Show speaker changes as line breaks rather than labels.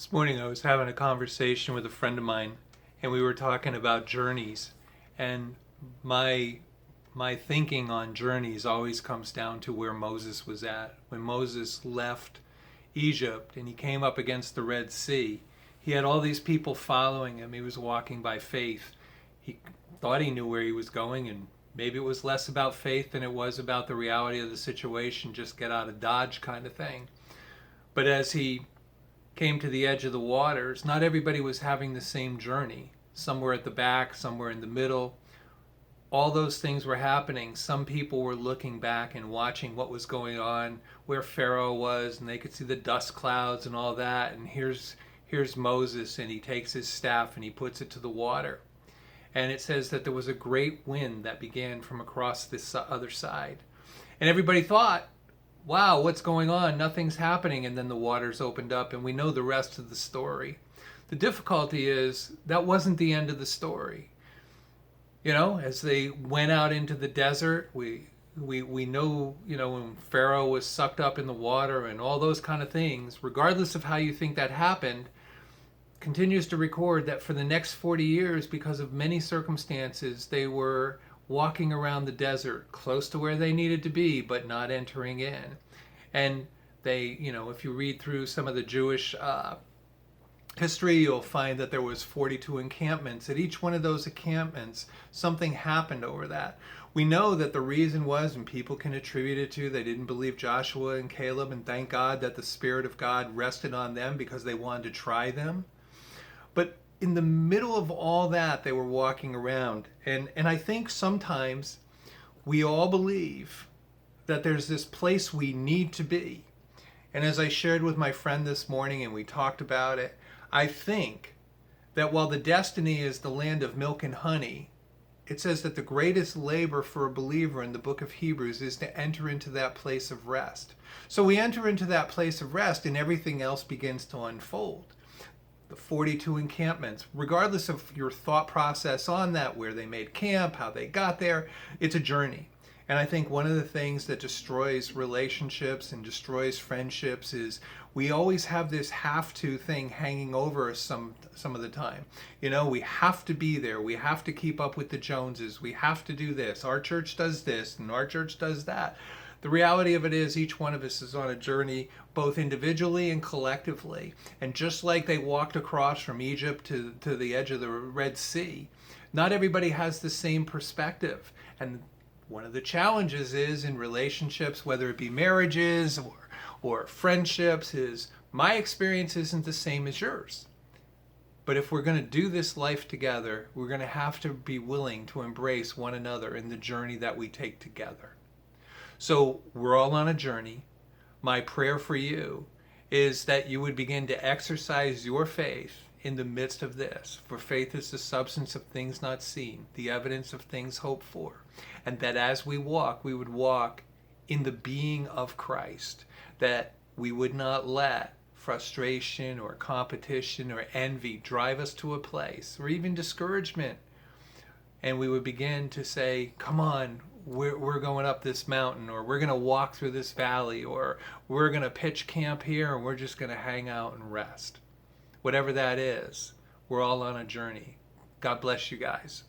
This morning I was having a conversation with a friend of mine, and we were talking about journeys. And my my thinking on journeys always comes down to where Moses was at. When Moses left Egypt and he came up against the Red Sea, he had all these people following him. He was walking by faith. He thought he knew where he was going, and maybe it was less about faith than it was about the reality of the situation, just get out of Dodge kind of thing. But as he came to the edge of the waters, not everybody was having the same journey. Some were at the back, some were in the middle. All those things were happening. Some people were looking back and watching what was going on, where Pharaoh was, and they could see the dust clouds and all that. And here's Moses, and he takes his staff and he puts it to the water. And it says that there was a great wind that began from across this other side. And everybody thought, wow, what's going on? Nothing's happening. And then the waters opened up, and we know the rest of the story. The difficulty is that wasn't the end of the story. You know, as they went out into the desert, we know, when Pharaoh was sucked up in the water and all those kind of things, regardless of how you think that happened, continues to record that for the next 40 years, because of many circumstances, they were walking around the desert close to where they needed to be, but not entering in. And they, if you read through some of the Jewish history, you'll find that there was 42 encampments. At each one of those encampments, something happened over that. We know that the reason was, and people can attribute it to, they didn't believe Joshua and Caleb, and thank God that the Spirit of God rested on them because they wanted to try them. But in the middle of all that, they were walking around. And I think sometimes we all believe that there's this place we need to be. And as I shared with my friend this morning and we talked about it, I think that while the destiny is the land of milk and honey, it says that the greatest labor for a believer in the book of Hebrews is to enter into that place of rest. So we enter into that place of rest and everything else begins to unfold. The 42 encampments, regardless of your thought process on that, where they made camp, how they got there, it's a journey. And I think one of the things that destroys relationships and destroys friendships is we always have this have to thing hanging over us some of the time. We have to be there. We have to keep up with the Joneses. We have to do this. Our church does this and our church does that. The reality of it is each one of us is on a journey, both individually and collectively. And just like they walked across from Egypt to the edge of the Red Sea, not everybody has the same perspective. And one of the challenges is in relationships, whether it be marriages or friendships, is my experience isn't the same as yours. But if we're going to do this life together, we're going to have to be willing to embrace one another in the journey that we take together. So we're all on a journey. My prayer for you is that you would begin to exercise your faith in the midst of this. For faith is the substance of things not seen, the evidence of things hoped for. And that as we walk, we would walk in the being of Christ. That we would not let frustration or competition or envy drive us to a place, or even discouragement. And we would begin to say, come on, we're going up this mountain, or we're going to walk through this valley, or we're going to pitch camp here, and we're just going to hang out and rest. Whatever that is, we're all on a journey. God bless you guys.